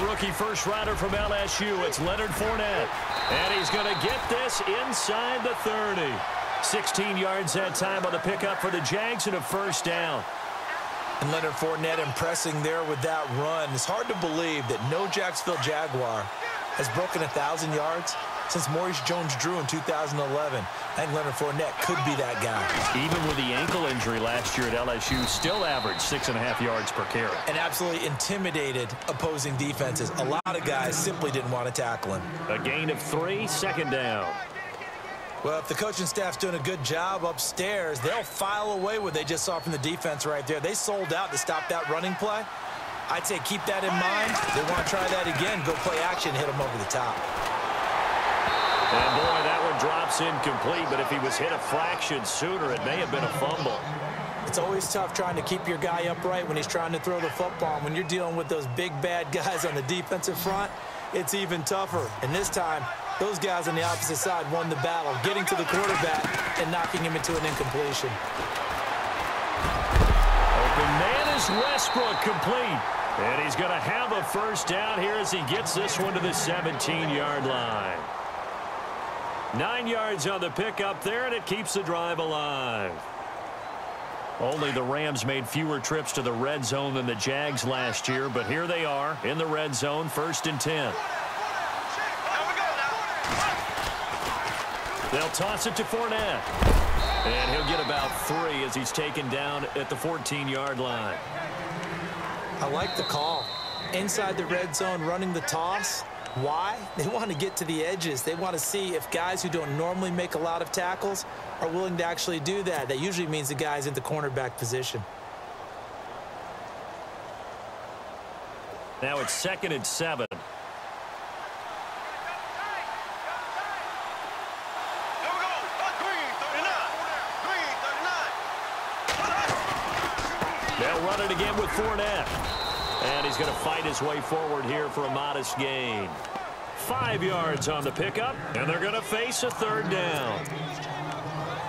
rookie first-rounder from LSU. It's Leonard Fournette. And he's going to get this inside the 30. 16 yards that time on the pickup for the Jags and a first down. And Leonard Fournette impressing there with that run. It's hard to believe that no Jacksonville Jaguar has broken 1,000 yards since Maurice Jones-Drew in 2011. I think Leonard Fournette could be that guy. Even with the ankle injury last year at LSU, still averaged 6.5 yards per carry. And absolutely intimidated opposing defenses. A lot of guys simply didn't want to tackle him. A gain of 3, second down. Well, if the coaching staff's doing a good job upstairs, they'll file away what they just saw from the defense right there. They sold out to stop that running play. I'd say keep that in mind. They want to try that again. Go play action, hit them over the top. And, boy, that one drops incomplete, but if he was hit a fraction sooner, it may have been a fumble. It's always tough trying to keep your guy upright when he's trying to throw the football. And when you're dealing with those big, bad guys on the defensive front, it's even tougher. And this time, those guys on the opposite side won the battle, getting to the quarterback and knocking him into an incompletion. Open man is Westbrook, complete. And he's going to have a first down here as he gets this one to the 17-yard line. 9 yards on the pickup there, and it keeps the drive alive. Only the Rams made fewer trips to the red zone than the Jags last year, but here they are in the red zone, 1st and 10. They'll toss it to Fournette. And he'll get about 3 as he's taken down at the 14-yard line. I like the call. Inside the red zone, running the toss. Why? They want to get to the edges. They want to see if guys who don't normally make a lot of tackles are willing to actually do that. That usually means the guy's in the cornerback position. Now it's 2nd and 7. They'll run it again with Fournette. And he's going to fight his way forward here for a modest gain. 5 yards on the pickup, and they're going to face a 3rd down.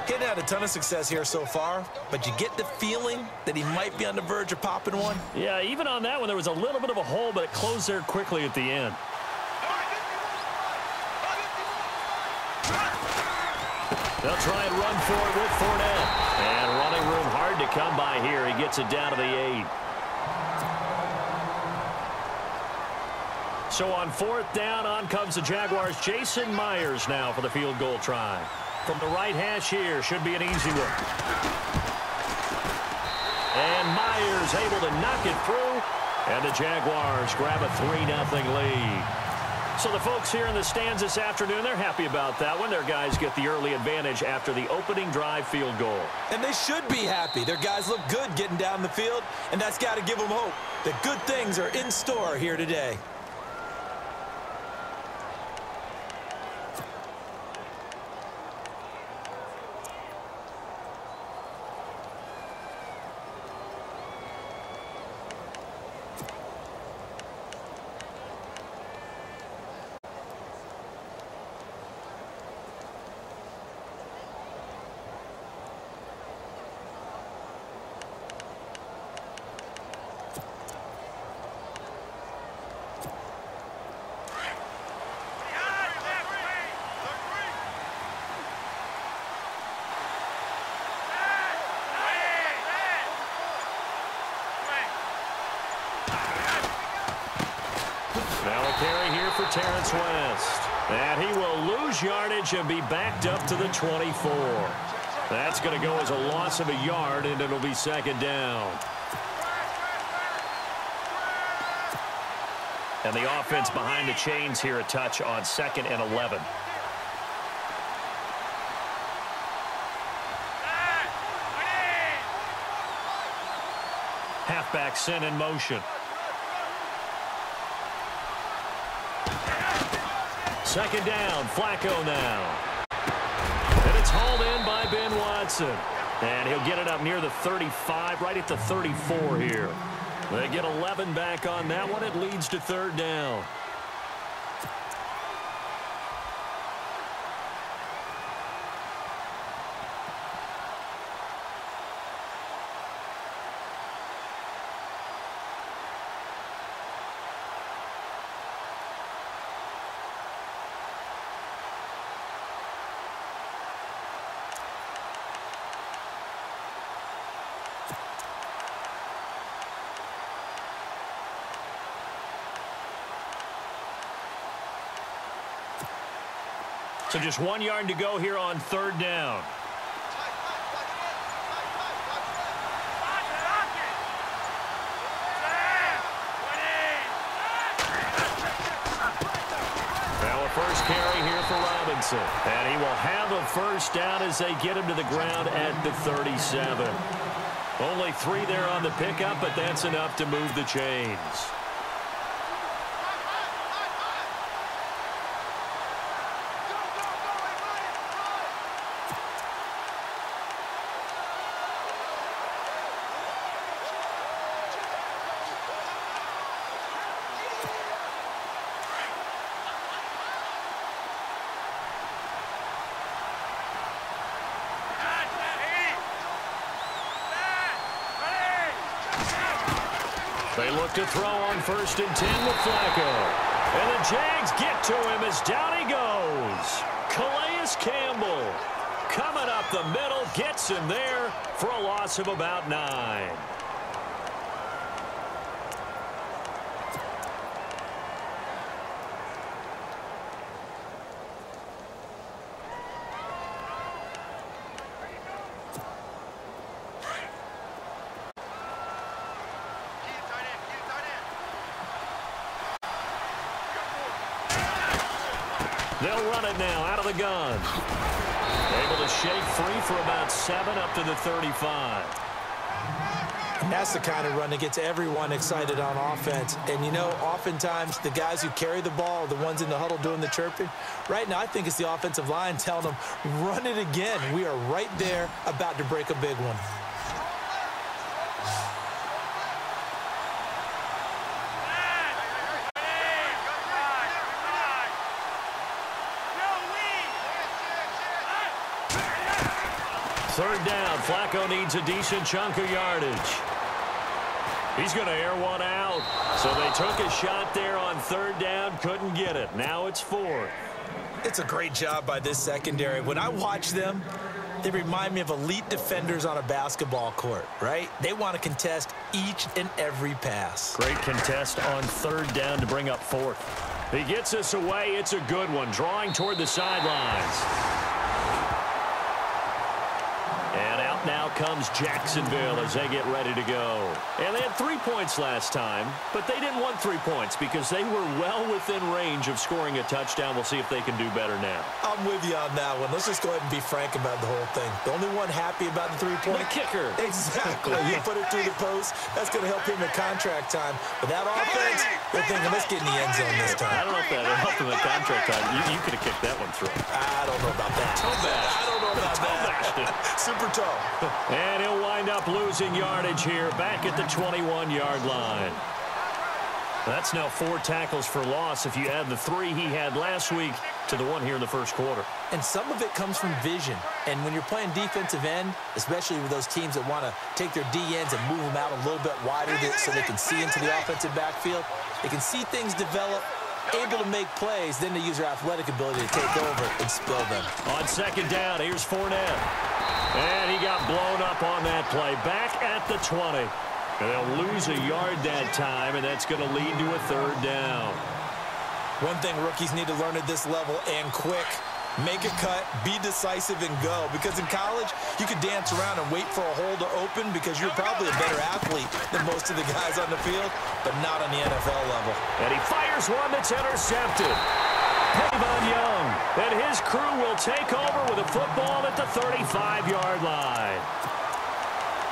He hadn't had a ton of success here so far, but you get the feeling that he might be on the verge of popping one. Yeah, even on that one, there was a little bit of a hole, but it closed there quickly at the end. They'll try and run for it with Fournette. And running room hard to come by here. He gets it down to the 8. So on 4th down, on comes the Jaguars' Jason Myers now for the field goal try. From the right hash here, should be an easy one. And Myers able to knock it through. And the Jaguars grab a 3-0 lead. So the folks here in the stands this afternoon, they're happy about that one. Their guys get the early advantage after the opening drive field goal. And they should be happy. Their guys look good getting down the field, and that's got to give them hope that good things are in store here today. Carry here for Terrence West. And he will lose yardage and be backed up to the 24. That's going to go as a loss of a yard, and it'll be 2nd down. And the offense behind the chains here a touch on 2nd and 11. Halfback sent in motion. 2nd down, Flacco now. And it's hauled in by Ben Watson. And he'll get it up near the 35, right at the 34 here. They get 11 back on that one. It leads to 3rd down. So just 1 yard to go here on third down. Now a first carry here for Robinson. And he will have a first down as they get him to the ground at the 37. Only 3 there on the pickup, but that's enough to move the chains. They look to throw on 1st and 10 with Flacco. And the Jags get to him as down he goes. Calais Campbell coming up the middle, gets him there for a loss of about 9. They'll run it now out of the gun. Able to shake free for about 7 up to the 35. And that's the kind of run that gets everyone excited on offense. And, you know, oftentimes the guys who carry the ball are the ones in the huddle doing the chirping. Right now, I think it's the offensive line telling them, run it again. We are right there about to break a big one. Third down, Flacco needs a decent chunk of yardage. He's going to air one out. So they took a shot there on third down, couldn't get it. Now it's 4th. It's a great job by this secondary. When I watch them, they remind me of elite defenders on a basketball court, right? They want to contest each and every pass. Great contest on third down to bring up 4th. He gets us away. It's a good one, drawing toward the sidelines. Now comes Jacksonville as they get ready to go. And they had 3 points last time, but they didn't want 3 points because they were well within range of scoring a touchdown. We'll see if they can do better now. I'm with you on that one. Let's just go ahead and be frank about the whole thing. The only one happy about the 3-point? The kicker. Exactly. He put it through the post. That's going to help him in contract time. But that offense, they're thinking, let's get in the end zone this time. I don't know if that helped him in contract time. You could have kicked that one through. I don't know about that. I don't know about that. Super toe. And he'll wind up losing yardage here back at the 21-yard line. That's now 4 tackles for loss if you add the 3 he had last week to the 1 here in the first quarter. And some of it comes from vision. And when you're playing defensive end, especially with those teams that want to take their D-ends and move them out a little bit wider so they can see into the offensive backfield, they can see things develop, able to make plays, then they use their athletic ability to take over and spill them. On second down, here's Fournette. And he got blown up on that play. Back at the 20. And they'll lose a yard that time, and that's going to lead to a third down. One thing rookies need to learn at this level, and quick, make a cut, be decisive, and go. Because in college, you could dance around and wait for a hole to open because you're probably a better athlete than most of the guys on the field, but not on the NFL level. And he fires one that's intercepted. Pavon Young and his crew will take over with a football at the 35-yard line.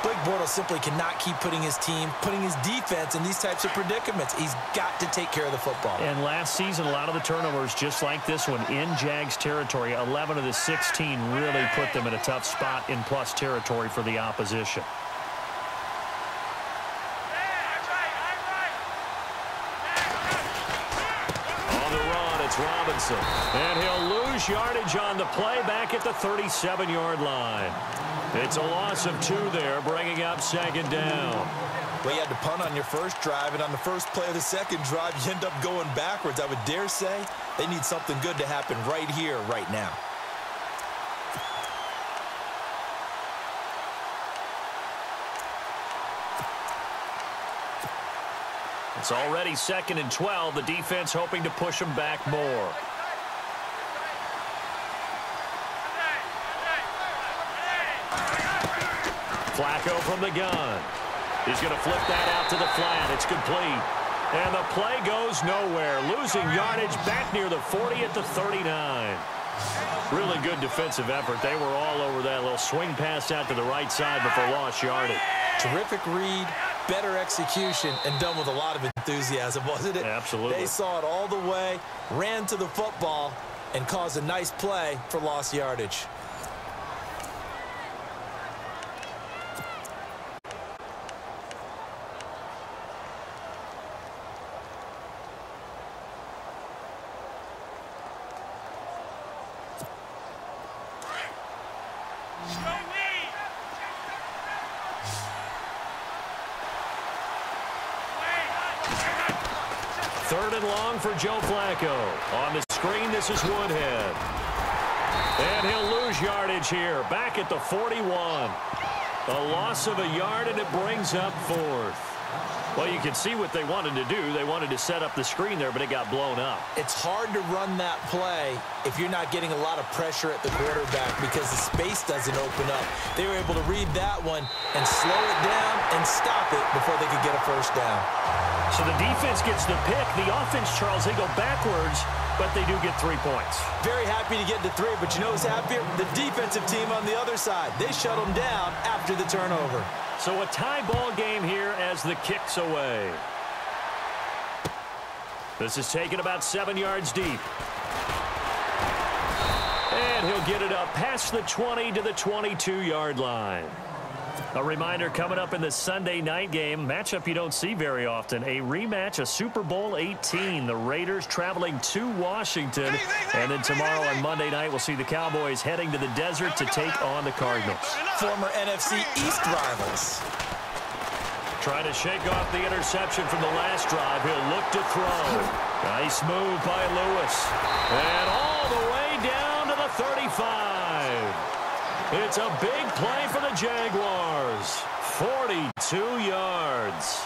Blake Bortles simply cannot keep putting his team, putting his defense in these types of predicaments. He's got to take care of the football. And last season, a lot of the turnovers, just like this one, in Jags territory, 11 of the 16 really put them in a tough spot in plus territory for the opposition. On the run, it's Robinson. And he'll lose yardage on the play back at the 37-yard line. It's a loss of 2 there, bringing up second down. Well, you had to punt on your first drive, and on the first play of the second drive, you end up going backwards. I would dare say they need something good to happen right here, right now. It's already 2nd and 12. The defense hoping to push them back more. Flacco from the gun. He's going to flip that out to the flat. It's complete. And the play goes nowhere. Losing yardage back near the 40 at the 39. Really good defensive effort. They were all over that little swing pass out to the right side before lost yardage. Terrific read, better execution, and done with a lot of enthusiasm, wasn't it? Absolutely. They saw it all the way, ran to the football, and caused a nice play for lost yardage. Third and long for Joe Flacco. On the screen, this is Woodhead. And he'll lose yardage here. Back at the 41. A loss of a yard, and it brings up fourth. Well, you can see what they wanted to do. They wanted to set up the screen there, but it got blown up. It's hard to run that play if you're not getting a lot of pressure at the quarterback because the space doesn't open up. They were able to read that one and slow it down and stop it before they could get a first down. So the defense gets the pick. The offense, Charles, they go backwards, but they do get 3 points. Very happy to get to 3, but you know who's happier? The defensive team on the other side. They shut them down after the turnover. So a tie ball game here as the kick's away. This is taken about 7 yards deep. And he'll get it up past the 20 to the 22-yard line. A reminder coming up in the Sunday night game, matchup you don't see very often, a rematch of Super Bowl 18. The Raiders traveling to Washington. And then tomorrow on Monday night, we'll see the Cowboys heading to the desert to take on the Cardinals. Former NFC East rivals. Trying to shake off the interception from the last drive. He'll look to throw. Nice move by Lewis. And all the way down to the 35. It's a big play for the Jaguars. 42 yards.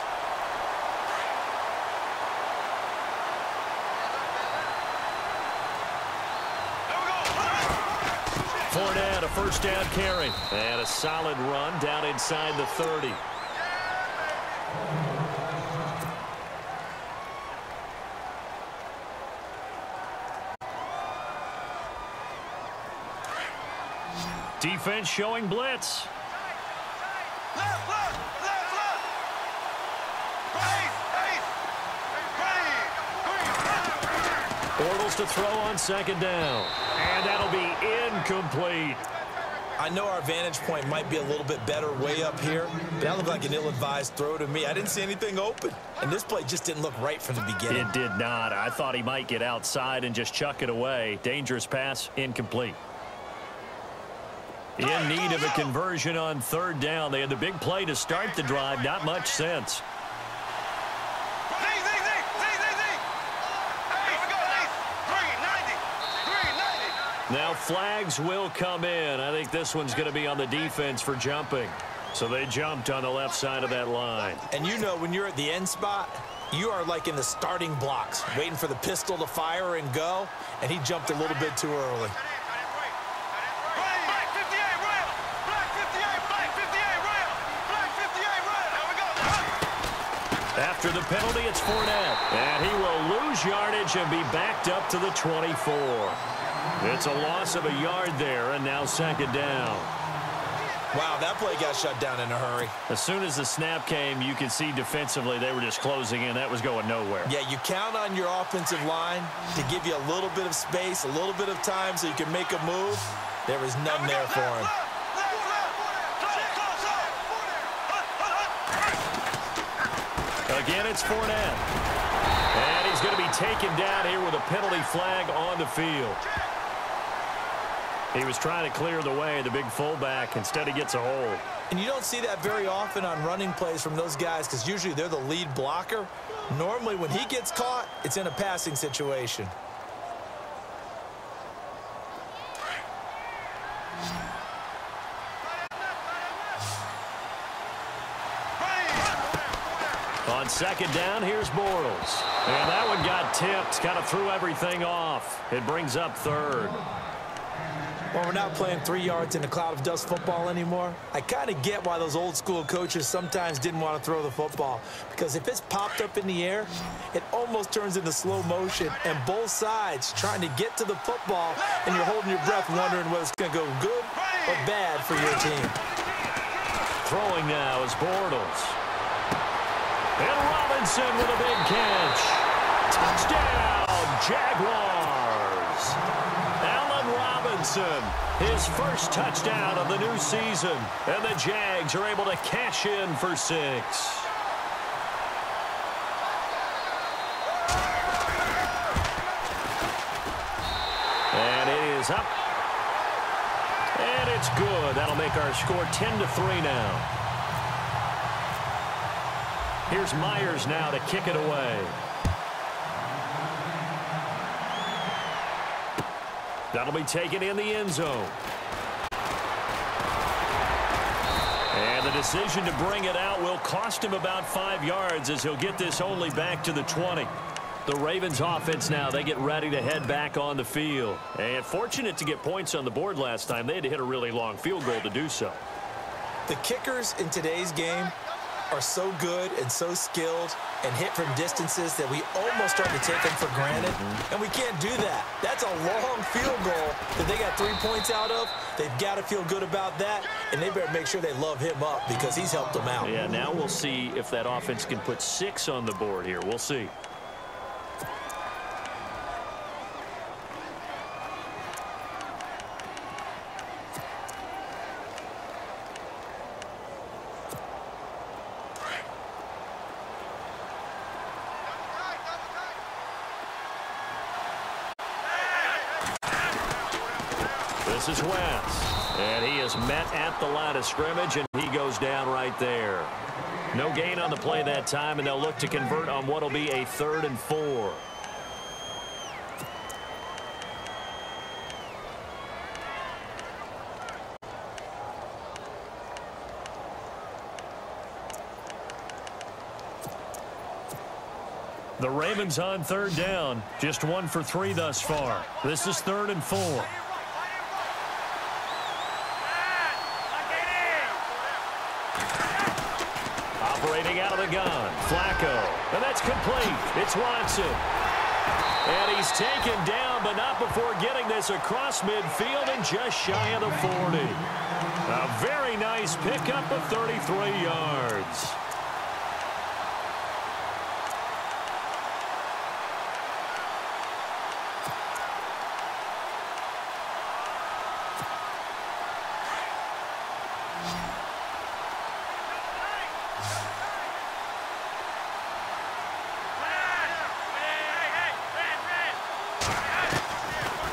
Fournette, a first down carry. And a solid run down inside the 30. Defense showing blitz. Bortles to throw on second down. And that'll be incomplete. I know our vantage point might be a little bit better way up here, but that looked like an ill-advised throw to me. I didn't see anything open, and this play just didn't look right from the beginning. It did not. I thought he might get outside and just chuck it away. Dangerous pass, incomplete. In need of a conversion on third down. They had the big play to start the drive. Not much sense. Now flags will come in. I think this one's going to be on the defense for jumping. So they jumped on the left side of that line. And you know when you're at the end spot, you are like in the starting blocks, waiting for the pistol to fire and go, and he jumped a little bit too early. After the penalty, it's Fournette. And he will lose yardage and be backed up to the 24. It's a loss of a yard there, and now second down. Wow, that play got shut down in a hurry. As soon as the snap came, you could see defensively they were just closing in. That was going nowhere. Yeah, you count on your offensive line to give you a little bit of space, a little bit of time so you can make a move. There was none there for him. Again, it's Fournette. And he's going to be taken down here with a penalty flag on the field. He was trying to clear the way, the big fullback. Instead, he gets a hold. And you don't see that very often on running plays from those guys because usually they're the lead blocker. Normally, when he gets caught, it's in a passing situation. On second down, here's Bortles. And that one got tipped, kind of threw everything off. It brings up third. Well, we're not playing 3 yards in a cloud of dust football anymore. I kind of get why those old school coaches sometimes didn't want to throw the football, because if it's popped up in the air, it almost turns into slow motion, and both sides trying to get to the football, and you're holding your breath wondering whether it's going to go good or bad for your team. Throwing now is Bortles. And Robinson with a big catch. Touchdown, Jaguars. Allen Robinson, his first touchdown of the new season. And the Jags are able to cash in for 6. And it is up. And it's good. That'll make our score 10-3 now. Here's Myers now to kick it away. That'll be taken in the end zone. And the decision to bring it out will cost him about 5 yards, as he'll get this only back to the 20. The Ravens offense now, they get ready to head back on the field. And fortunate to get points on the board last time. They had to hit a really long field goal to do so. The kickers in today's game are so good and so skilled and hit from distances that we almost start to take them for granted. And we can't do that. That's a long field goal that they got 3 points out of. They've got to feel good about that, and they better make sure they love him up because he's helped them out. Yeah, now we'll see if that offense can put 6 on the board here. We'll see. This is West, and he is met at the line of scrimmage, and he goes down right there. No gain on the play that time, and they'll look to convert on what will be a 3rd and 4. The Ravens on 3rd down, just 1 for 3 thus far. This is 3rd and 4. Operating out of the gun, Flacco, and that's complete. It's Watson. And he's taken down, but not before getting this across midfield and just shy of the 40. A very nice pickup of 33 yards.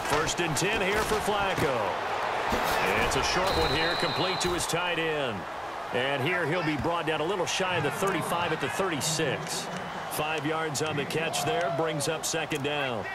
First and 10 here for Flacco. And it's a short one here, complete to his tight end. And here he'll be brought down a little shy of the 35 at the 36. 5 yards on the catch there, brings up 2nd down.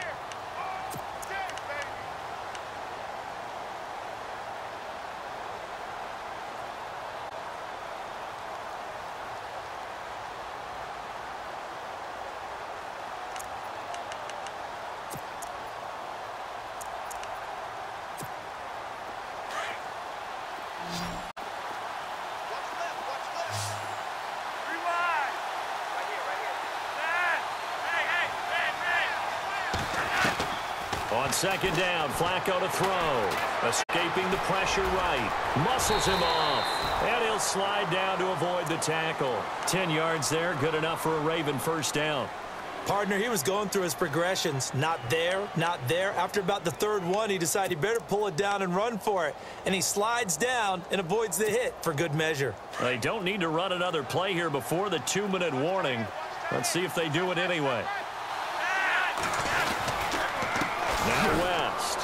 On 2nd down, Flacco to throw. Escaping the pressure right. Muscles him off. And he'll slide down to avoid the tackle. 10 yards there, good enough for a Raven 1st down. Partner, he was going through his progressions. Not there, not there. After about the 3rd one, he decided he better pull it down and run for it. And he slides down and avoids the hit for good measure. They don't need to run another play here before the 2-minute warning. Let's see if they do it anyway. Now West.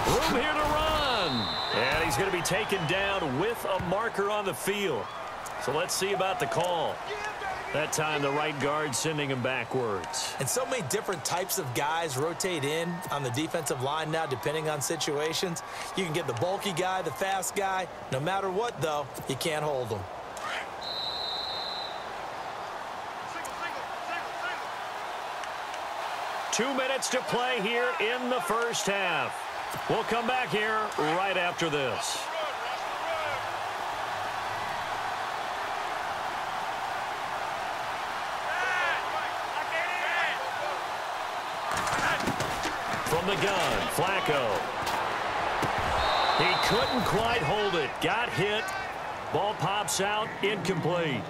Room here to run. And he's going to be taken down with a marker on the field. So let's see about the call. That time the right guard sending him backwards. And so many different types of guys rotate in on the defensive line now depending on situations. You can get the bulky guy, the fast guy. No matter what, though, you can't hold them. Two minutes to play here in the 1st half. We'll come back here right after this. From the gun, Flacco. He couldn't quite hold it. Got hit. Ball pops out, incomplete.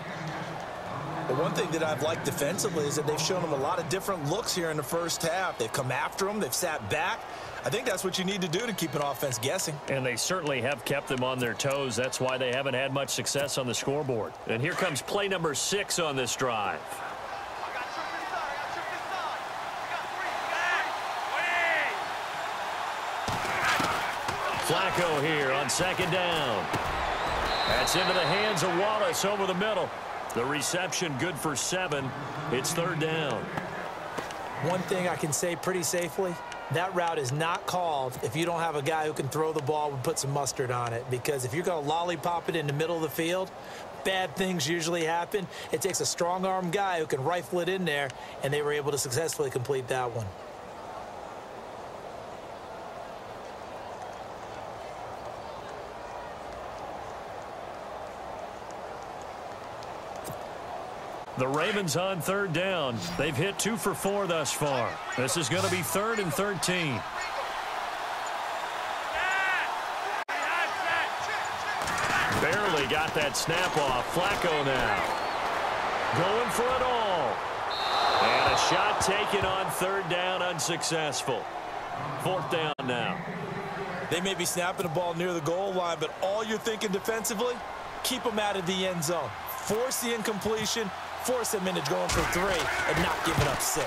But one thing that I've liked defensively is that they've shown him a lot of different looks here in the first half. They've come after him. They've sat back. I think that's what you need to do to keep an offense guessing. And they certainly have kept them on their toes. That's why they haven't had much success on the scoreboard. And here comes play number 6 on this drive. Flacco here on second down. That's into the hands of Wallace over the middle. The reception good for 7. It's third down. One thing I can say pretty safely, that route is not called if you don't have a guy who can throw the ball and put some mustard on it. Because if you're going to lollipop it in the middle of the field, bad things usually happen. It takes a strong-arm guy who can rifle it in there, and they were able to successfully complete that one. The Ravens on third down. They've hit 2 for 4 thus far. This is going to be 3rd and 13. Barely got that snap off. Flacco now. Going for it all. And a shot taken on third down, unsuccessful. 4th down now. They may be snapping the ball near the goal line, but all you're thinking defensively, keep them out of the end zone. Force the incompletion. Force them into going for 3 and not giving up 6.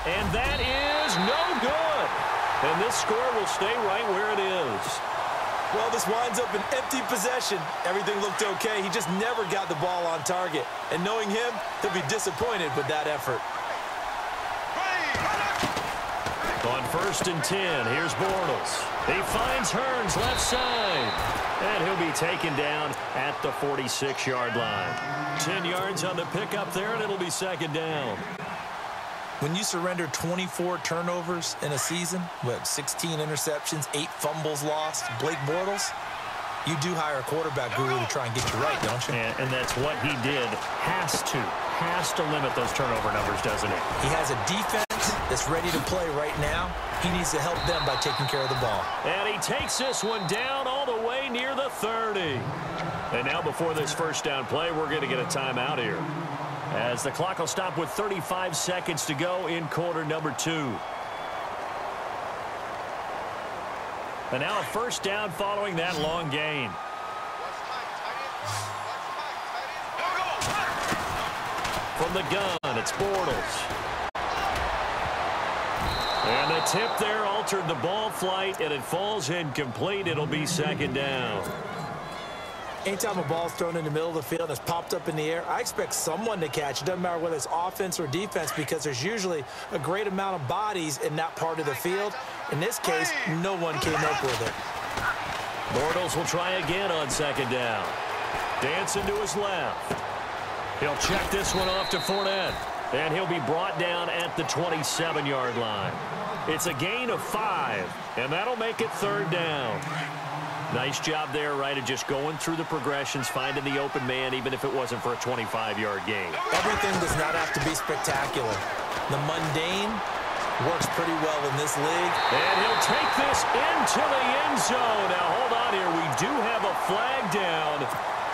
And that is no good. And this score will stay right where it is. Well, this winds up an empty possession. Everything looked okay. He just never got the ball on target. And knowing him, he'll be disappointed with that effort. On 1st and 10, here's Bortles. He finds Hearns left side. And he'll be taken down at the 46-yard line. 10 yards on the pickup there, and it'll be 2nd down. When you surrender 24 turnovers in a season, with 16 interceptions, 8 fumbles lost, Blake Bortles, you do hire a quarterback guru to try and get you right, don't you? And that's what he did. Has to limit those turnover numbers, doesn't he? He has a defense that's ready to play right now. He needs to help them by taking care of the ball. And he takes this one down all the way near the 30. And now before this first down play, we're going to get a timeout here, as the clock will stop with 35 seconds to go in quarter number 2. And now a first down following that long gain. From the gun, it's Bortles. And the tip there altered the ball flight, and it falls incomplete. It'll be 2nd down. Anytime a ball's thrown in the middle of the field and it's popped up in the air, I expect someone to catch. It doesn't matter whether it's offense or defense, because there's usually a great amount of bodies in that part of the field. In this case, no one came up with it. Bortles will try again on 2nd down. Dancing to his left. He'll check this one off to Fournette. And he'll be brought down at the 27-yard line. It's a gain of 5, and that'll make it 3rd down. Nice job there, right, of just going through the progressions, finding the open man, even if it wasn't for a 25-yard gain. Everything does not have to be spectacular. The mundane works pretty well in this league. And he'll take this into the end zone. Now, hold on here. We do have a flag down,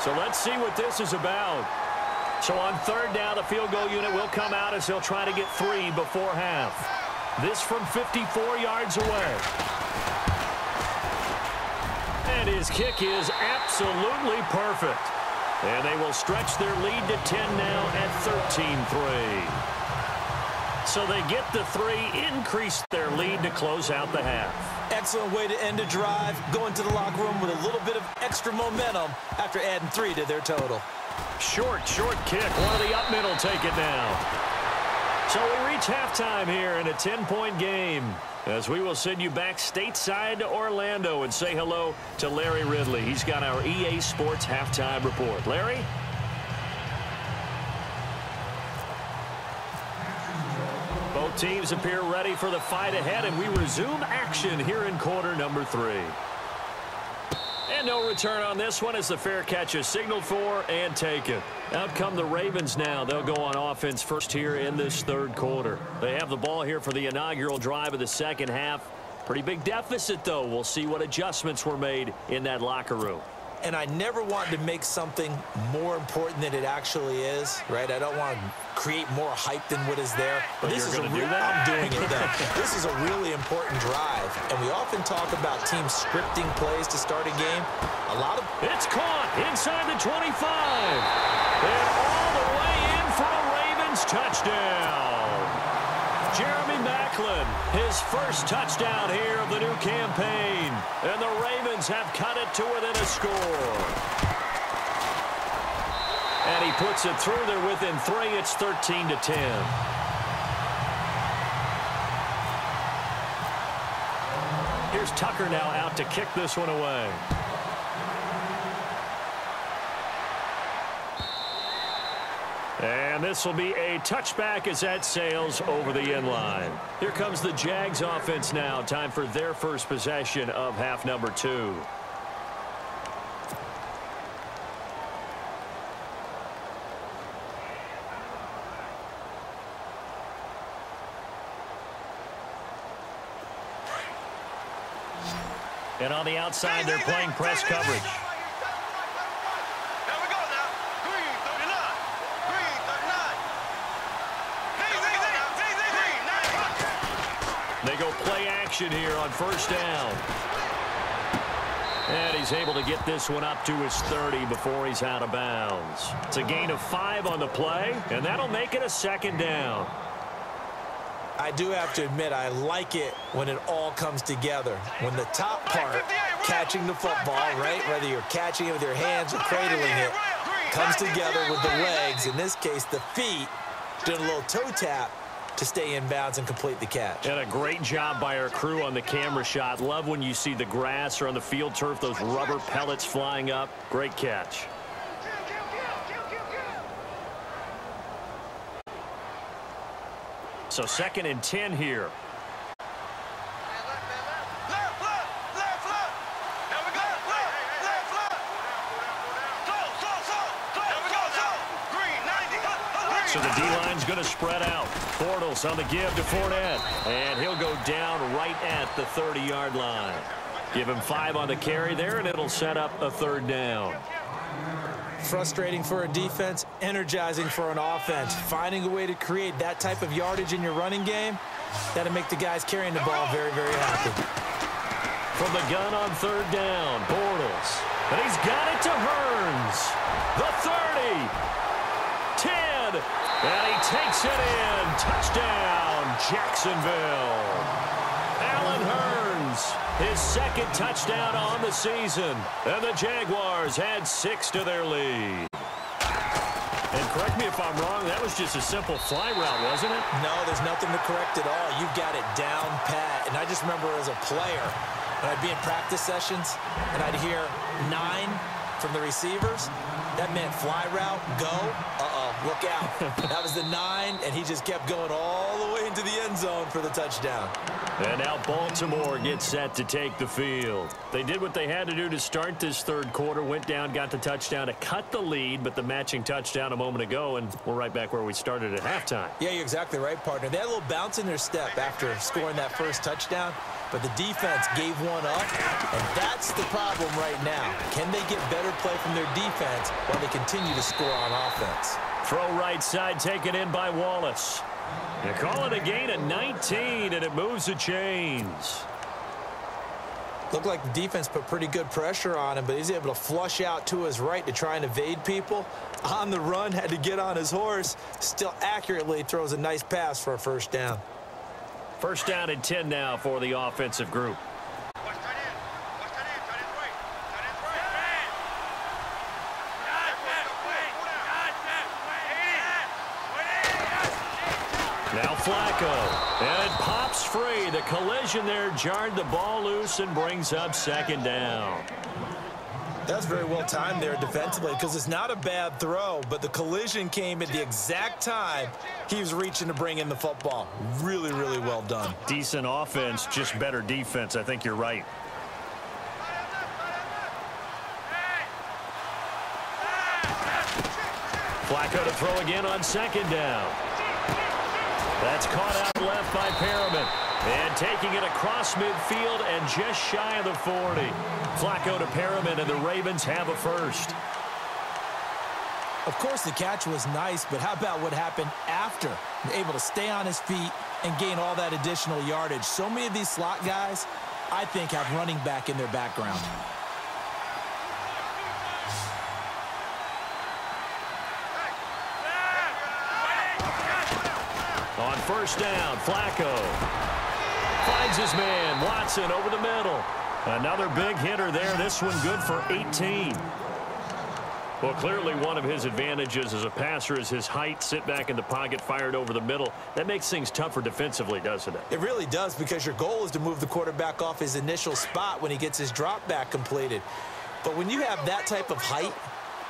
so let's see what this is about. So on 3rd down, the field goal unit will come out as he'll try to get 3 before half. This from 54 yards away. And his kick is absolutely perfect. And they will stretch their lead to 10 now at 13-3. So they get the 3, increase their lead to close out the half. Excellent way to end a drive, going to the locker room with a little bit of extra momentum after adding 3 to their total. Short kick. One of the up middle take it now. So we reach halftime here in a 10-point game, as we will send you back stateside to Orlando and say hello to Larry Ridley. He's got our EA Sports halftime report. Larry? Both teams appear ready for the fight ahead, and we resume action here in quarter number 3. And no return on this one as the fair catch is signaled for and taken. Out come the Ravens now. They'll go on offense first here in this third quarter. They have the ball here for the inaugural drive of the second half. Pretty big deficit, though. We'll see what adjustments were made in that locker room. And I never want to make something more important than it actually is, right? I don't want to create more hype than what is there. But this is I'm doing it, though. This is a really important drive. And we often talk about teams scripting plays to start a game. It's caught inside the 25. And all the way in for a Ravens touchdown. Jeremy Maclin, his first touchdown here of the new campaign. And the Ravens have cut it to within a score. And he puts it through there within 3. It's 13-10. Here's Tucker now out to kick this one away. And this will be a touchback as that sails over the end line. Here comes the Jags offense now. Time for their first possession of half number 2. And on the outside, they're playing press coverage. They go play action here on first down. And he's able to get this one up to his 30 before he's out of bounds. It's a gain of 5 on the play, and that'll make it a second down. I do have to admit, I like it when it all comes together. When the top part, catching the football, right, whether you're catching it with your hands or cradling it, comes together with the legs, in this case the feet, doing a little toe tap to stay in bounds and complete the catch. And a great job by our crew on the camera shot. Love when you see the grass or on the field turf, those rubber pellets flying up. Great catch. So 2nd and 10 here. So the D-line's going to spread out. Bortles on the give to Fournette. And he'll go down right at the 30-yard line. Give him 5 on the carry there, and it'll set up a 3rd down. Frustrating for a defense, energizing for an offense. Finding a way to create that type of yardage in your running game, that'll make the guys carrying the ball very, very happy. From the gun on 3rd down, Bortles. And he's got it to Hearns. The 30. 10. And he takes it in. Touchdown, Jacksonville. Allen Hearns, his 2nd touchdown on the season. And the Jaguars had 6 to their lead. And correct me if I'm wrong, that was just a simple fly route, wasn't it? No, there's nothing to correct at all. You've got it down pat. And I just remember as a player, when I'd be in practice sessions, and I'd hear 9 from the receivers, that meant fly route, go, look out. That was the 9, and he just kept going all the way into the end zone for the touchdown. And now Baltimore gets set to take the field. They did what they had to do to start this 3rd quarter, went down, got the touchdown to cut the lead, but the matching touchdown a moment ago, and we're right back where we started at halftime. Yeah, you're exactly right, partner. They had a little bounce in their step after scoring that first touchdown, but the defense gave one up, and that's the problem right now. Can they get better play from their defense while they continue to score on offense? Throw right side taken in by Wallace. They call it a gain of 19, and it moves the chains. Looked like the defense put pretty good pressure on him, but he's able to flush out to his right to try and evade people. On the run, had to get on his horse. Still accurately throws a nice pass for a 1st down. 1st down and 10 now for the offensive group. Now Flacco, and it pops free. The collision there jarred the ball loose and brings up 2nd down. That's very well timed there defensively because it's not a bad throw, but the collision came at the exact time he was reaching to bring in the football. Really, really well done. Decent offense, just better defense. I think you're right. Flacco to throw again on second down. That's caught out left by Perriman. And taking it across midfield and just shy of the 40. Flacco to Perriman, and the Ravens have a first. Of course, the catch was nice, but how about what happened after? Able to stay on his feet and gain all that additional yardage. So many of these slot guys, I think, have running back in their background. On first down, Flacco finds his man, Watson, over the middle. Another big hitter there. This one good for 18. Well, clearly one of his advantages as a passer is his height. Sit back in the pocket, fired over the middle. That makes things tougher defensively, doesn't it? It really does, because your goal is to move the quarterback off his initial spot when he gets his drop back completed. But when you have that type of height,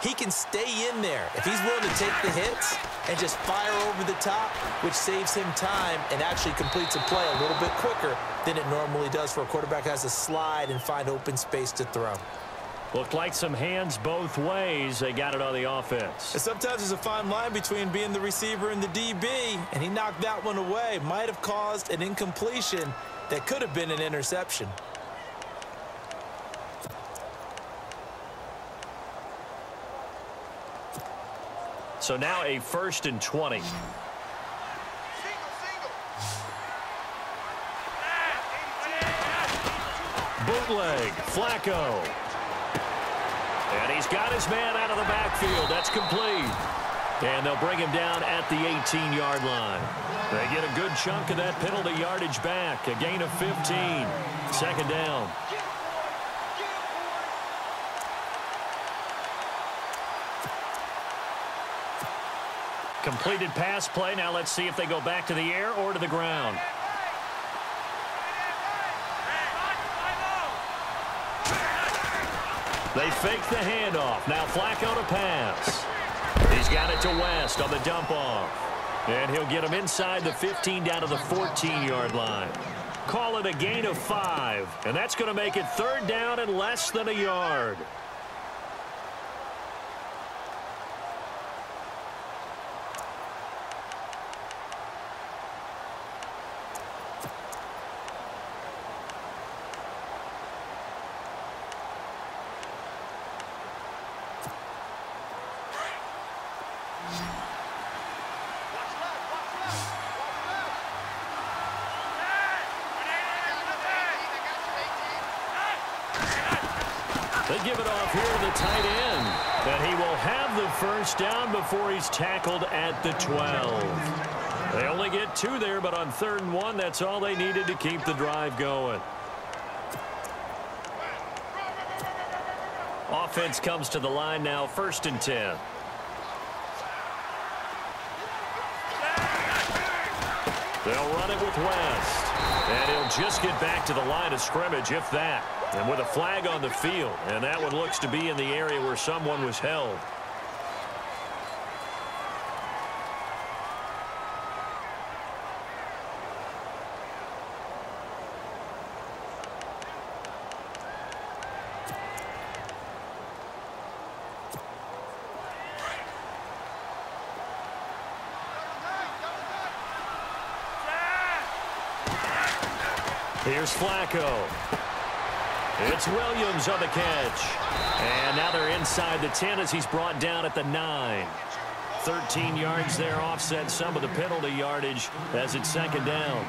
he can stay in there if he's willing to take the hits and just fire over the top, which saves him time and actually completes a play a little bit quicker than it normally does for a quarterback who has to slide and find open space to throw. Looked like some hands both ways. They got it on the offense. And sometimes there's a fine line between being the receiver and the DB, and he knocked that one away. Might have caused an incompletion that could have been an interception. So now a 1st and 20. Bootleg, Flacco. And he's got his man out of the backfield. That's complete. And they'll bring him down at the 18-yard line. They get a good chunk of that penalty yardage back. A gain of 15. Second down. Completed pass play. Now let's see if they go back to the air or to the ground. They fake the handoff. Now Flacco to pass. He's got it to West on the dump off. And he'll get him inside the 15 down to the 14-yard line. Call it a gain of 5. And that's going to make it 3rd down and less than a yard. They give it off here to the tight end. And he will have the first down before he's tackled at the 12. They only get 2 there, but on 3rd and 1, that's all they needed to keep the drive going. Offense comes to the line now, 1st and 10. They'll run it with West. And he'll just get back to the line of scrimmage, if that. And with a flag on the field. And that one looks to be in the area where someone was held. Here's Flacco. It's Williams on the catch. And now they're inside the 10 as he's brought down at the 9. 13 yards there, offset some of the penalty yardage as it's 2nd down.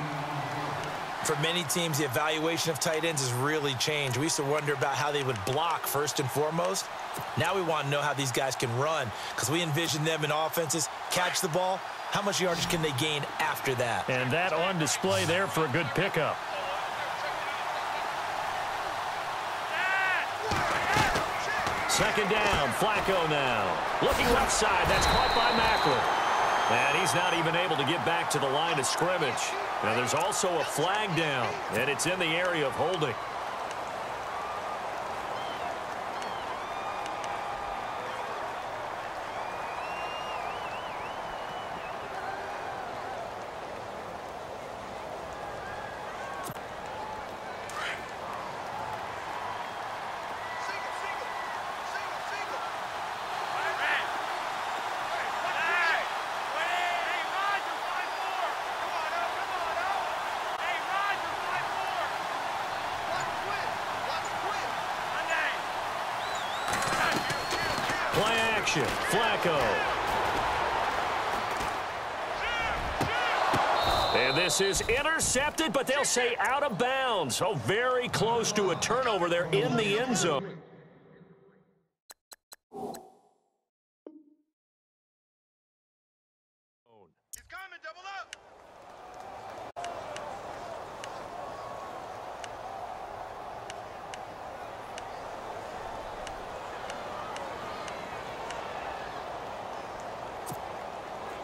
For many teams, the evaluation of tight ends has really changed. We used to wonder about how they would block first and foremost. Now we want to know how these guys can run, because we envision them in offenses catch the ball. How much yardage can they gain after that? And that on display there for a good pickup. Second down, Flacco now. Looking left side, that's caught by Macklin. And he's not even able to get back to the line of scrimmage. Now there's also a flag down, and it's in the area of holding. action. Flacco. And this is intercepted, but they'll say out of bounds. Oh, very close to a turnover there in the end zone. He's coming, double up.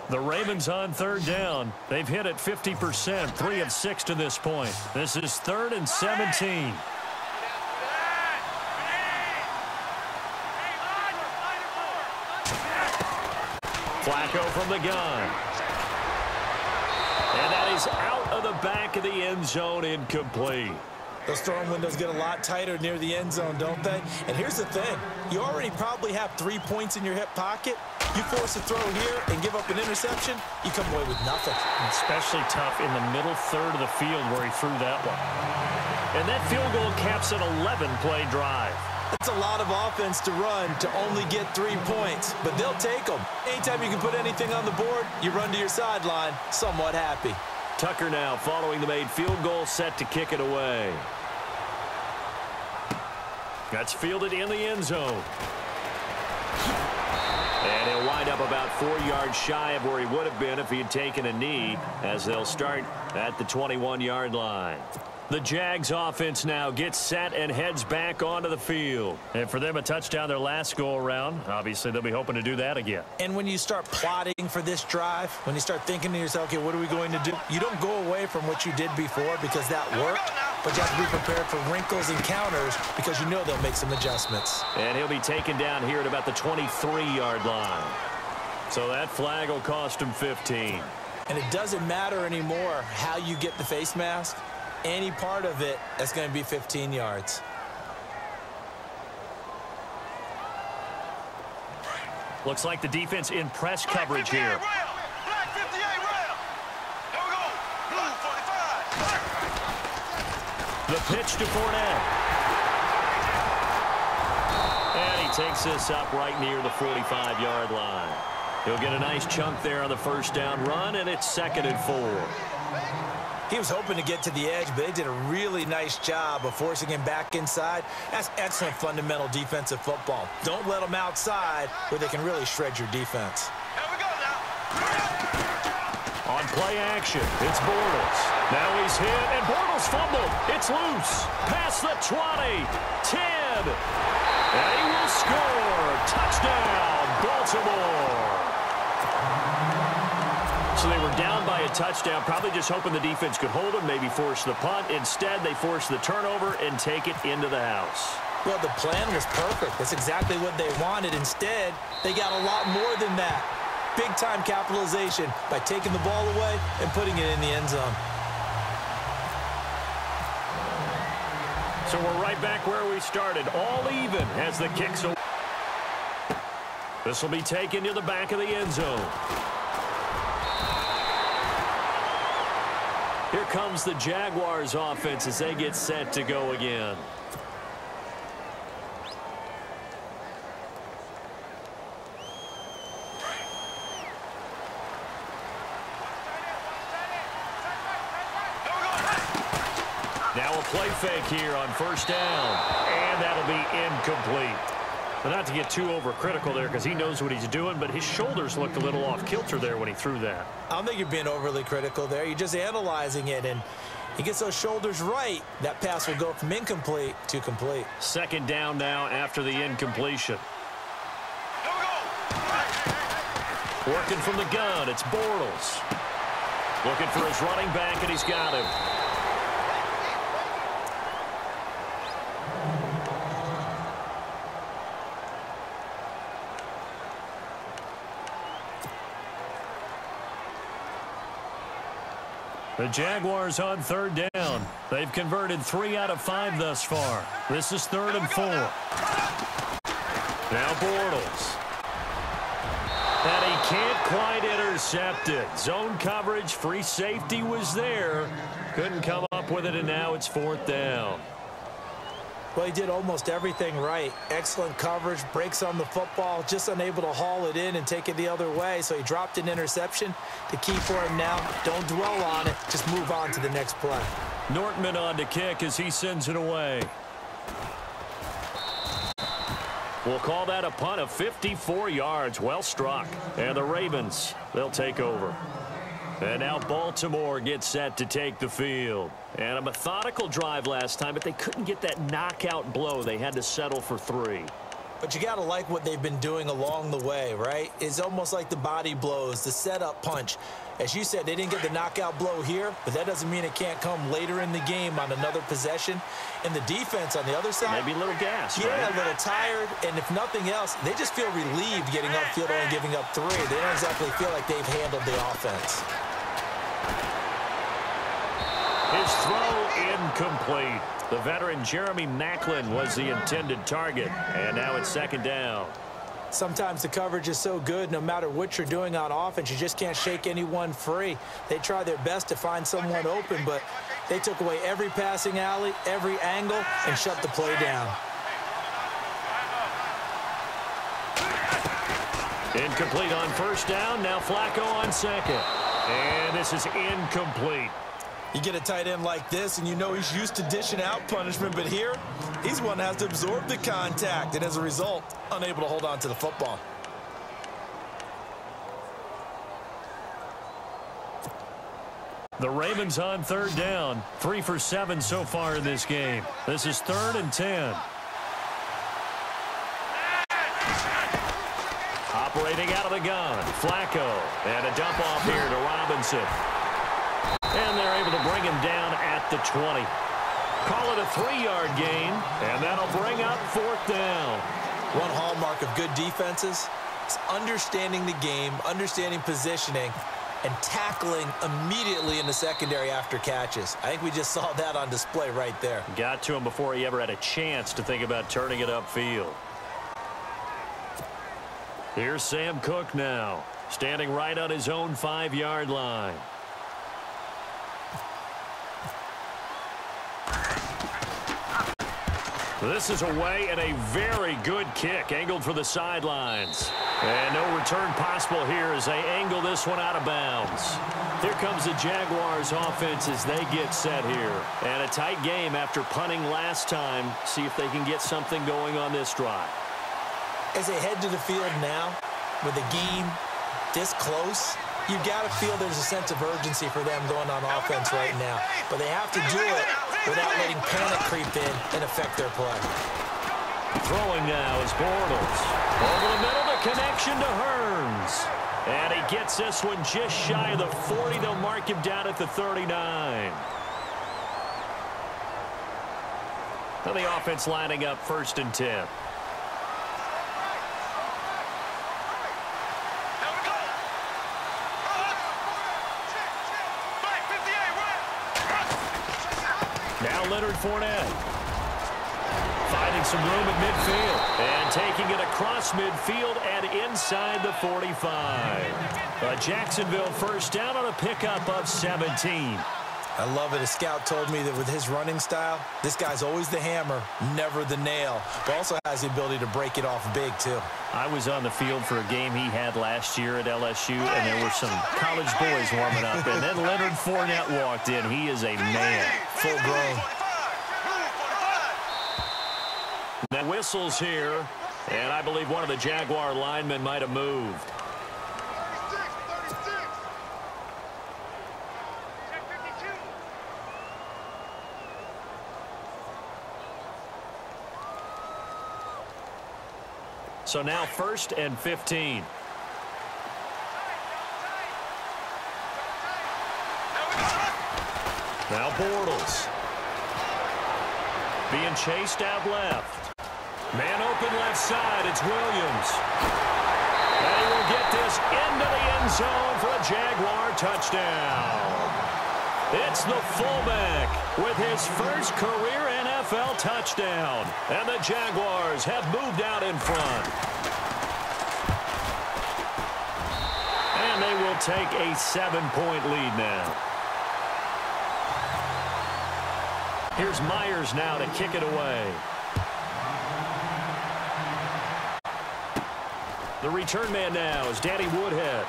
The Ravens on third down. They've hit it 50%, 3 of 6 to this point. This is 3rd and 17. Flacco from the gun. And that is out of the back of the end zone, incomplete. Those throwing windows get a lot tighter near the end zone, don't they? And here's the thing. You already probably have 3 points in your hip pocket. You force a throw here and give up an interception, you come away with nothing. Especially tough in the middle third of the field where he threw that one. And that field goal caps an 11-play drive. That's a lot of offense to run to only get 3 points, but they'll take them. Anytime you can put anything on the board, you run to your sideline, somewhat happy. Tucker now following the made field goal, set to kick it away. That's fielded in the end zone. And he'll wind up about 4 yards shy of where he would have been if he had taken a knee, as they'll start at the 21-yard line. The Jags offense now gets set and heads back onto the field. And for them, a touchdown their last go-around. Obviously, they'll be hoping to do that again. And when you start plotting for this drive, when you start thinking to yourself, okay, what are we going to do? You don't go away from what you did before because that worked, but you have to be prepared for wrinkles and counters because you know they'll make some adjustments. And he'll be taken down here at about the 23-yard line. So that flag will cost him 15. And it doesn't matter anymore how you get the face mask. Any part of it, that's going to be 15 yards. Looks like the defense in press coverage here. Black 58 rail. Here we go. Blue 45. The pitch to Fournette. And he takes this up right near the 45-yard line. He'll get a nice chunk there on the first down run, and it's 2nd and 4. He was hoping to get to the edge, but they did a really nice job of forcing him back inside. That's excellent fundamental defensive football. Don't let them outside where they can really shred your defense. Here we go now. On play action, it's Bortles. Now he's hit, and Bortles fumbled. It's loose. Past the 20, 10, and he will score. Touchdown, Baltimore. So they were down by a touchdown, probably just hoping the defense could hold them, maybe force the punt. Instead, they force the turnover and take it into the house. Well, the plan was perfect. That's exactly what they wanted. Instead, they got a lot more than that. Big-time capitalization by taking the ball away and putting it in the end zone. So we're right back where we started, all even as the kicks away. This will be taken to the back of the end zone. Here comes the Jaguars offense as they get set to go again. Now a play fake here on first down, and that'll be incomplete. But not to get too overcritical there because he knows what he's doing, but his shoulders looked a little off kilter there when he threw that. I don't think you're being overly critical there. You're just analyzing it, and he gets those shoulders right. That pass will go from incomplete to complete. 2nd down now after the incompletion. Working from the gun, it's Bortles. Looking for his running back, and he's got him. The Jaguars on 3rd down. They've converted 3 out of 5 thus far. This is 3rd and 4. Now Bortles. And he can't quite intercept it. Zone coverage, free safety was there. Couldn't come up with it, and now it's 4th down. Well, he did almost everything right. Excellent coverage, breaks on the football, just unable to haul it in and take it the other way. So he dropped an interception. The key for him now, don't dwell on it. Just move on to the next play. Nortman on to kick as he sends it away. We'll call that a punt of 54 yards. Well struck. And the Ravens, they'll take over. And now Baltimore gets set to take the field. And a methodical drive last time, but they couldn't get that knockout blow. They had to settle for 3. But you got to like what they've been doing along the way, right? It's almost like the body blows, the setup punch. As you said, they didn't get the knockout blow here, but that doesn't mean it can't come later in the game on another possession. And the defense on the other side, maybe a little gas, yeah, right? A little tired. And if nothing else, they just feel relieved getting upfield only giving up 3. They don't exactly feel like they've handled the offense. His throw incomplete. The veteran Jeremy Maclin was the intended target, and now it's 2nd down. Sometimes the coverage is so good, no matter what you're doing on offense, you just can't shake anyone free. They try their best to find someone open, but they took away every passing alley, every angle, and shut the play down. Incomplete on 1st down. Now Flacco on 2nd. And this is incomplete. You get a tight end like this, and you know he's used to dishing out punishment, but here, he's one that has to absorb the contact, and as a result, unable to hold on to the football. The Ravens on 3rd down. 3 for 7 so far in this game. This is 3rd and 10. Operating out of the gun, Flacco. And a dump off here to Robinson. And they're able to bring him down at the 20. Call it a 3-yard gain, and that'll bring up 4th down. One hallmark of good defenses is understanding the game, understanding positioning, and tackling immediately in the secondary after catches. I think we just saw that on display right there. Got to him before he ever had a chance to think about turning it upfield. Here's Sam Cook now, standing right on his own 5-yard line. This is away and a very good kick, angled for the sidelines. And no return possible here as they angle this one out of bounds. Here comes the Jaguars offense as they get set here. And a tight game after punting last time. See if they can get something going on this drive. As they head to the field now, with the game this close, you've got to feel there's a sense of urgency for them going on offense right now. But they have to do it without letting panic creep in and affect their play. Throwing now is Bortles. Over the middle, the connection to Hearns. And he gets this one just shy of the 40. They'll mark him down at the 39. Now the offense lining up 1st and 10. Now Leonard Fournette. Finding some room at midfield. And taking it across midfield and inside the 45. A Jacksonville 1st down on a pickup of 17. I love it. A scout told me that with his running style, this guy's always the hammer, never the nail, but also has the ability to break it off big, too. I was on the field for a game he had last year at LSU, and there were some college boys warming up, and then Leonard Fournette walked in. He is a man. Full grown. Now whistles here, and I believe one of the Jaguar linemen might have moved. So now 1st and 15. Now Bortles. Being chased out left. Man open left side. It's Williams. And he will get this into the end zone for a Jaguar touchdown. It's the fullback with his first career NFL touchdown. And the Jaguars have moved out in front. And they will take a 7-point lead now. Here's Myers now to kick it away. The return man now is Danny Woodhead.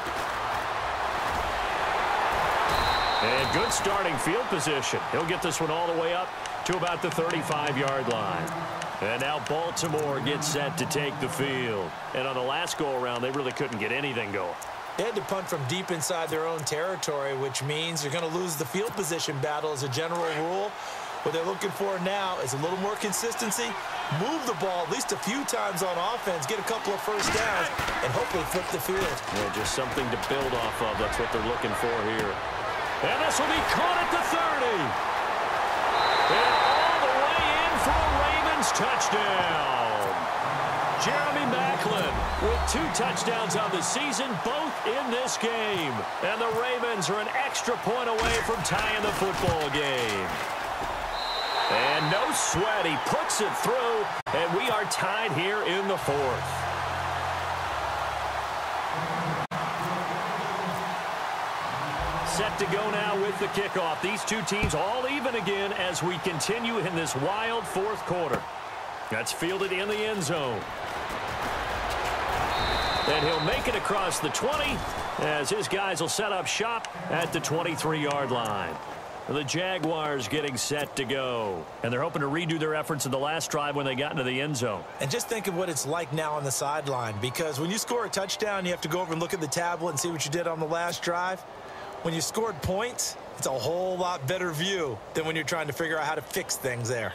And good starting field position. He'll get this one all the way up to about the 35-yard line. And now Baltimore gets set to take the field. And on the last go-around, they really couldn't get anything going. They had to punt from deep inside their own territory, which means you're going to lose the field position battle as a general rule. What they're looking for now is a little more consistency, move the ball at least a few times on offense, get a couple of first downs, and hopefully flip the field. Yeah, just something to build off of. That's what they're looking for here. And this will be caught at the 30. And all the way in for a Ravens touchdown. Jeremy Maclin with 2 touchdowns on the season, both in this game. And the Ravens are an extra point away from tying the football game. And no sweat, he puts it through, and we are tied here in the 4th. Set to go now with the kickoff. These two teams all even again as we continue in this wild 4th quarter. That's fielded in the end zone. And he'll make it across the 20 as his guys will set up shop at the 23-yard line. The Jaguars getting set to go. And they're hoping to redo their efforts in the last drive when they got into the end zone. And just think of what it's like now on the sideline, because when you score a touchdown, you have to go over and look at the tablet and see what you did on the last drive. When you scored points, it's a whole lot better view than when you're trying to figure out how to fix things there.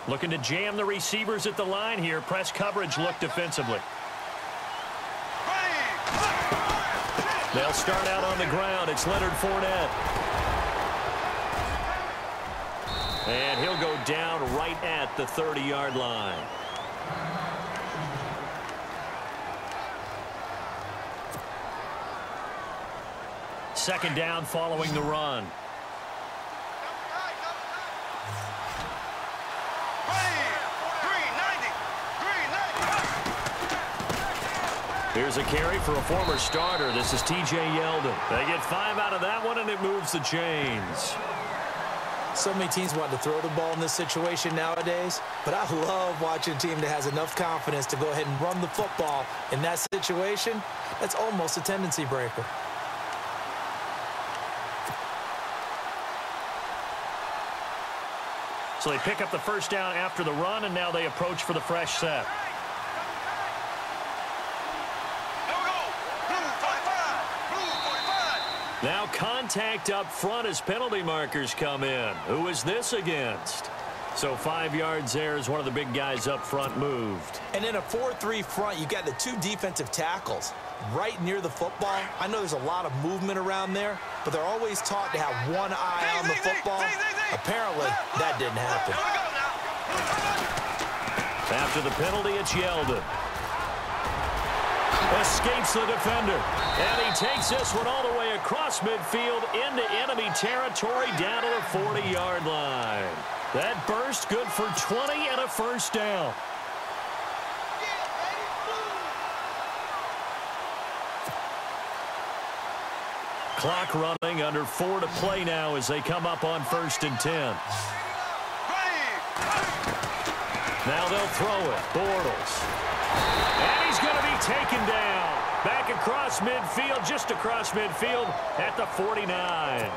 Looking to jam the receivers at the line here. Press coverage look defensively. They'll start out on the ground. It's Leonard Fournette. And he'll go down right at the 30-yard line. Second down following the run. Here's a carry for a former starter. This is T.J. Yeldon. They get 5 out of that one, and it moves the chains. So many teams want to throw the ball in this situation nowadays, but I love watching a team that has enough confidence to go ahead and run the football. In that situation, that's almost a tendency breaker. So they pick up the first down after the run, and now they approach for the fresh set. Now contact up front as penalty markers come in. Who is this against? So 5 yards there as one of the big guys up front moved. And in a 4-3 front, you got the 2 defensive tackles right near the football. I know there's a lot of movement around there, but they're always taught to have one eye on the football. Apparently, that didn't happen. After the penalty, it's Yeldon. Escapes the defender. And he takes this one all the way across midfield into enemy territory down to the 40-yard line. That burst good for 20 and a first down. Clock running, under 4 to play now as they come up on 1st and 10. Now they'll throw it. Bortles. And he's going to be taken down. Back across midfield, just across midfield at the 49.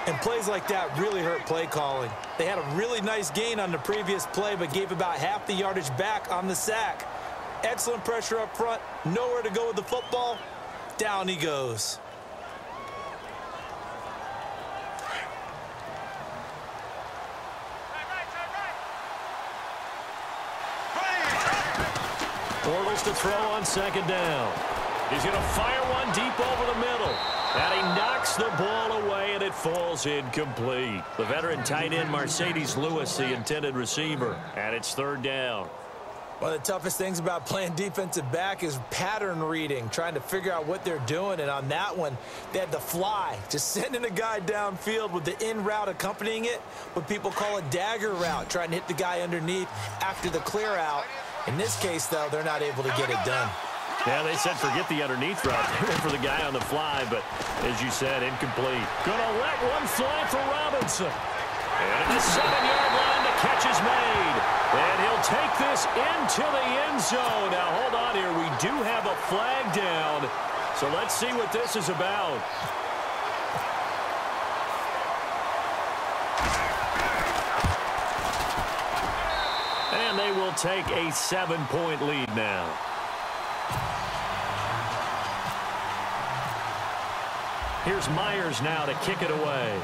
And plays like that really hurt play calling. They had a really nice gain on the previous play, but gave about half the yardage back on the sack. Excellent pressure up front. Nowhere to go with the football. Down he goes. Bortles to throw on 2nd down. He's going to fire one deep over the middle. And he knocks the ball away, and it falls incomplete. The veteran tight end, Mercedes Lewis, the intended receiver. And it's 3rd down. One of the toughest things about playing defensive back is pattern reading, trying to figure out what they're doing. And on that one, they had the fly, just sending a guy downfield with the in route accompanying it, what people call a dagger route, trying to hit the guy underneath after the clear out. In this case, though, they're not able to get it done. Yeah, they said forget the underneath route. They went for the guy on the fly, but as you said, incomplete. Gonna let one fly for Robinson. And at the 7-yard line, the catch is made. And he'll take this into the end zone. Now, hold on here. We do have a flag down. So let's see what this is about. And they will take a 7-point lead now. Here's Myers now to kick it away.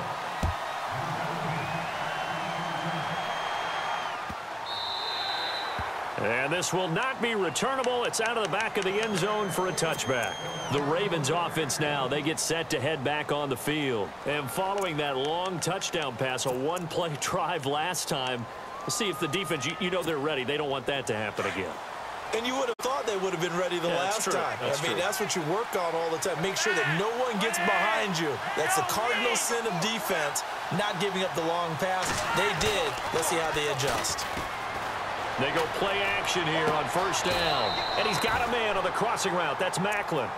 And this will not be returnable. It's out of the back of the end zone for a touchback. The Ravens offense now, they get set to head back on the field. And following that long touchdown pass, a one-play drive last time, let's see if the defense, you know they're ready. They don't want that to happen again. And you would have thought they would have been ready the last time. That's what you work on all the time. Make sure that no one gets behind you. That's the cardinal sin of defense, not giving up the long pass. They did. Let's see how they adjust. They go play action here on first down. And he's got a man on the crossing route. That's Macklin.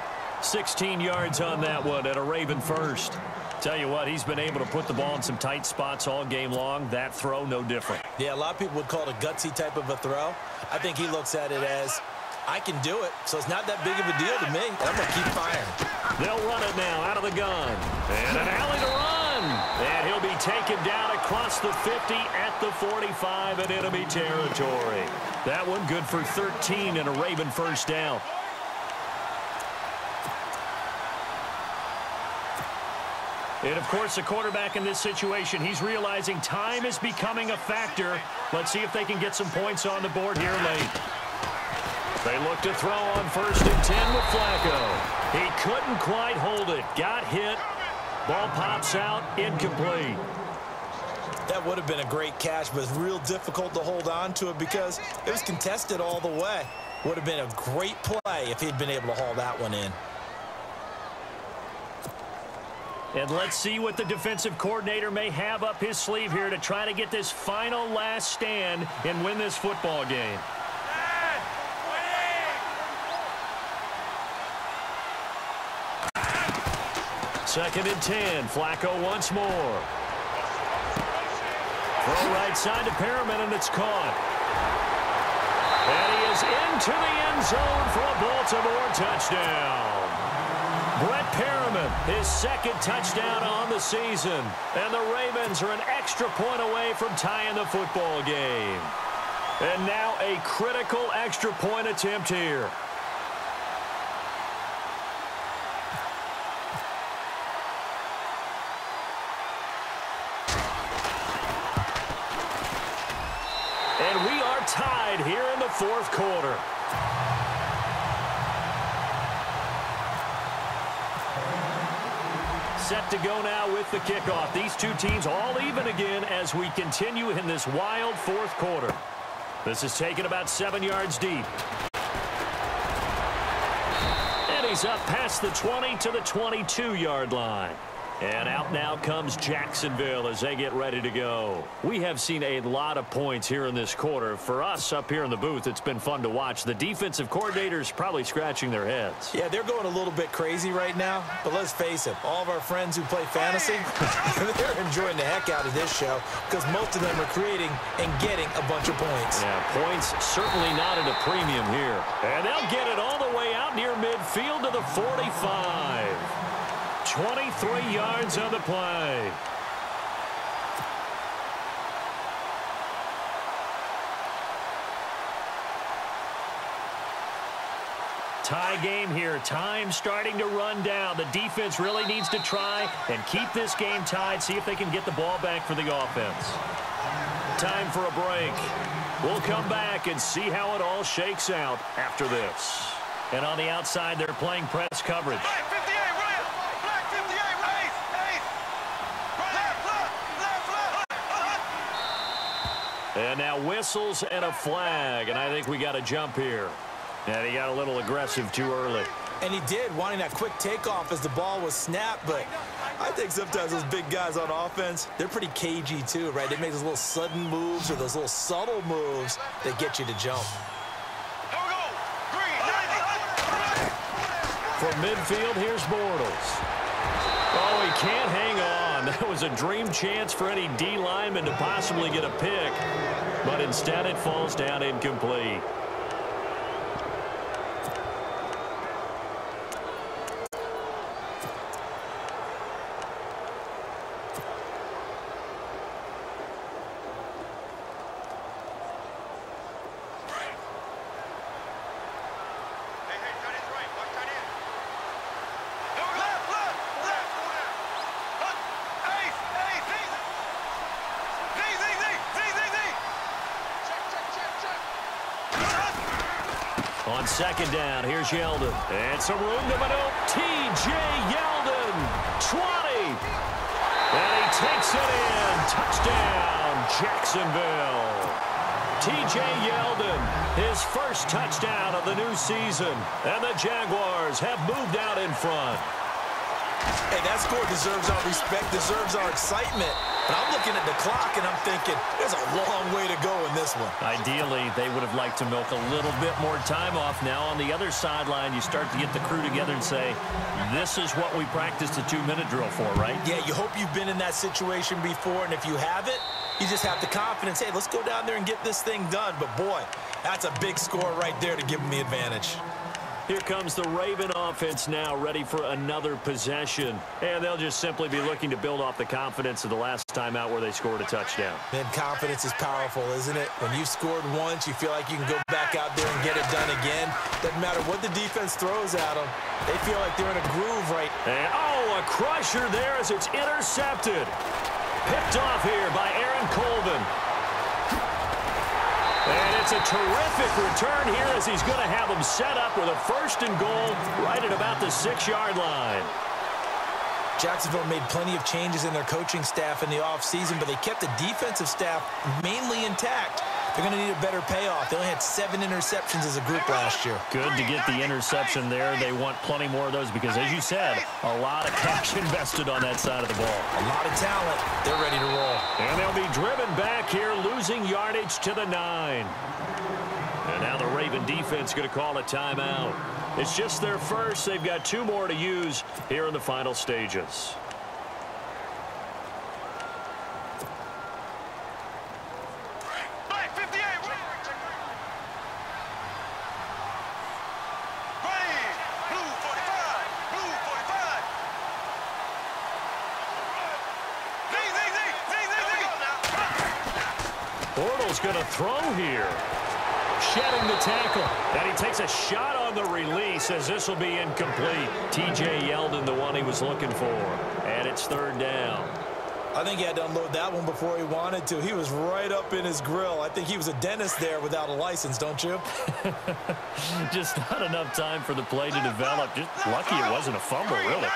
16 yards on that one at a Raven first. Tell you what, he's been able to put the ball in some tight spots all game long. That throw, no different. Yeah, a lot of people would call it a gutsy type of a throw. I think he looks at it as, I can do it, so it's not that big of a deal to me. I'm going to keep firing. They'll run it now out of the gun. And an alley to run. And he'll be taken down across the 50 at the 45 in enemy territory. That one good for 13 and a Raven first down. And, of course, the quarterback in this situation, he's realizing time is becoming a factor. Let's see if they can get some points on the board here late. They look to throw on 1st and 10 with Flacco. He couldn't quite hold it. Got hit. Ball pops out. Incomplete. That would have been a great catch, but it's real difficult to hold on to it because it was contested all the way. Would have been a great play if he'd been able to haul that one in. And let's see what the defensive coordinator may have up his sleeve here to try to get this final last stand and win this football game. Second and 10. Flacco once more. Throw right side to Perriman, and it's caught. And he is into the end zone for a Baltimore touchdown. Brett Perriman, his second touchdown on the season. And the Ravens are an extra point away from tying the football game. And now a critical extra point attempt here. And we are tied here in the fourth quarter. Set to go now with the kickoff. These two teams all even again as we continue in this wild fourth quarter. This is taken about 7 yards deep. And he's up past the 20 to the 22-yard line. And out now comes Jacksonville as they get ready to go. We have seen a lot of points here in this quarter. For us up here in the booth, it's been fun to watch. The defensive coordinators probably scratching their heads. Yeah, they're going a little bit crazy right now. But let's face it, all of our friends who play fantasy, they're enjoying the heck out of this show because most of them are creating and getting a bunch of points. Yeah, points certainly not at a premium here. And they'll get it all the way out near midfield to the 45. 23 yards on the play. Tie game here. Time starting to run down. The defense really needs to try and keep this game tied. See if they can get the ball back for the offense. Time for a break. We'll come back and see how it all shakes out after this. And on the outside, they're playing press coverage. And now whistles and a flag, and I think we got a jump here. And he got a little aggressive too early. And he did, wanting that quick takeoff as the ball was snapped, but I think sometimes those big guys on offense, they're pretty cagey too, right? They make those little sudden moves or those little subtle moves that get you to jump. From midfield, here's Bortles. Oh, he can't hang on. That was a dream chance for any D lineman to possibly get a pick. but instead it falls down incomplete. On second down, here's Yeldon. And some room to maneuver. T.J. Yeldon, 20. And he takes it in. Touchdown, Jacksonville. T.J. Yeldon, his first touchdown of the new season. And the Jaguars have moved out in front. Hey, that score deserves our respect, deserves our excitement. But I'm looking at the clock, and I'm thinking, there's a long way to go in this one. Ideally, they would have liked to milk a little bit more time off. Now, on the other sideline, you start to get the crew together and say, this is what we practiced the 2-minute drill for, right? Yeah, you hope you've been in that situation before, and if you haven't, you just have the confidence, hey, let's go down there and get this thing done. But, boy, that's a big score right there to give them the advantage. Here comes the Raven offense now, ready for another possession. And they'll just simply be looking to build off the confidence of the last time out where they scored a touchdown. Man, confidence is powerful, isn't it? When you've scored once, you feel like you can go back out there and get it done again. Doesn't matter what the defense throws at them. They feel like they're in a groove right now. And, oh, a crusher there as it's intercepted. Picked off here by Aaron Colvin. And it's a terrific return here as he's going to have them set up with a 1st and goal right at about the 6-yard line. Jacksonville made plenty of changes in their coaching staff in the offseason, but they kept the defensive staff mainly intact. They're going to need a better payoff. They only had 7 interceptions as a group last year. Good to get the interception there. They want plenty more of those because, as you said, a lot of cash invested on that side of the ball. A lot of talent. They're ready to roll. And they'll be driven back here, losing yardage to the 9. And now the Raven defense going to call a timeout. It's just their first. They've got 2 more to use here in the final stages. Going to throw here. Shedding the tackle. And he takes a shot on the release as this will be incomplete. T.J. Yeldon, the one he was looking for. And it's 3rd down. I think he had to unload that one before he wanted to. He was right up in his grill. I think he was a dentist there without a license, don't you? Just not enough time for the play to develop. Just lucky it wasn't a fumble, really.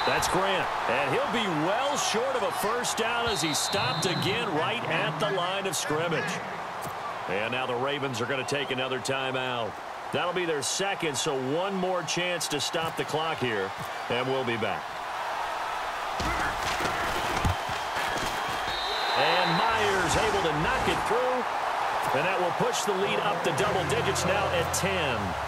That's Grant, and he'll be well short of a 1st down as he's stopped again right at the line of scrimmage. And now the Ravens are going to take another timeout. That'll be their 2nd, so 1 more chance to stop the clock here, and we'll be back. And Myers able to knock it through, and that will push the lead up to double digits now at 10.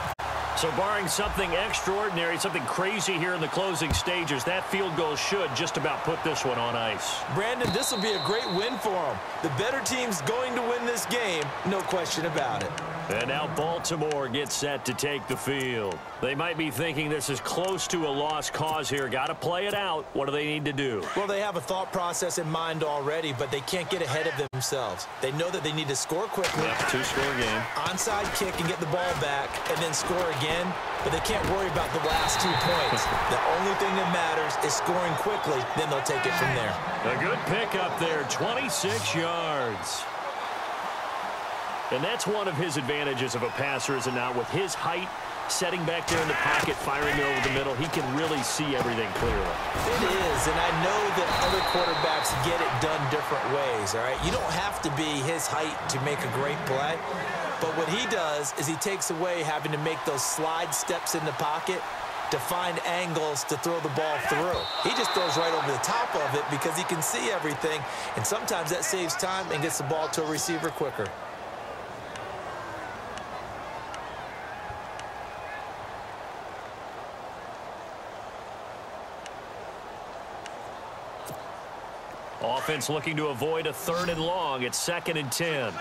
So barring something extraordinary, something crazy here in the closing stages, that field goal should just about put this one on ice. Brandon, this will be a great win for them. The better team's going to win this game, no question about it. And now Baltimore gets set to take the field. They might be thinking this is close to a lost cause here. Got to play it out. What do they need to do? Well, they have a thought process in mind already, but they can't get ahead of themselves. They know that they need to score quickly. Yep, 2-score game. Onside kick and get the ball back and then score again, but they can't worry about the last 2 points. The only thing that matters is scoring quickly, then they'll take it from there. A good pickup there, 26 yards. And that's one of his advantages of a passer, is it not? With his height, setting back there in the pocket, firing it over the middle, he can really see everything clearly. It is, and I know that other quarterbacks get it done different ways, all right? You don't have to be his height to make a great play, but what he does is he takes away having to make those slide steps in the pocket to find angles to throw the ball through. He just throws right over the top of it because he can see everything, and sometimes that saves time and gets the ball to a receiver quicker. Offense looking to avoid a 3rd and long. It's 2nd and 10.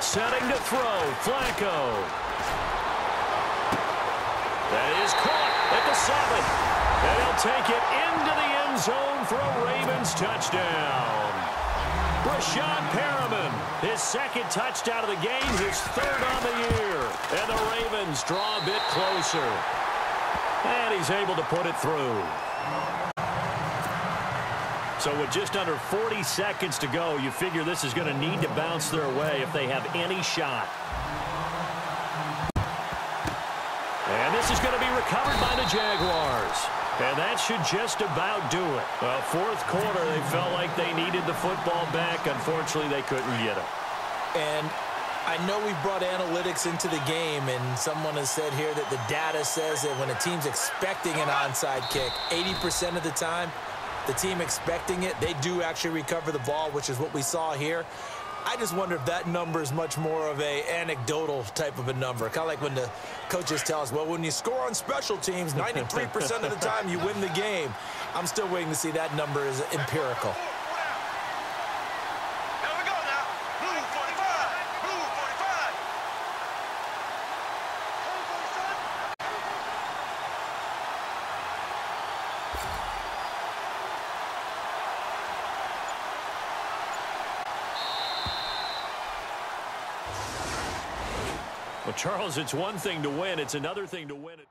Setting to throw, Flacco. That is caught at the 7. And he'll take it into the end zone for a Ravens touchdown. Rashad Perriman, his 2nd touchdown of the game, his 3rd on the year. And the Ravens draw a bit closer. And he's able to put it through. So with just under 40 seconds to go, you figure this is going to need to bounce their way if they have any shot. And this is going to be recovered by the Jaguars. And that should just about do it. Well, 4th quarter, they felt like they needed the football back. Unfortunately, they couldn't get it. And I know we've brought analytics into the game, and someone has said here that the data says that when a team's expecting an onside kick, 80% of the time, the team expecting it, they do actually recover the ball, which is what we saw here. I just wonder if that number is much more of a anecdotal type of a number. Kind of like when the coaches tell us, well, when you score on special teams, 93% of the time you win the game. I'm still waiting to see that number is empirical. Here we go now. Blue 45. Blue 45. Well, Charles, it's one thing to win. It's another thing to win it.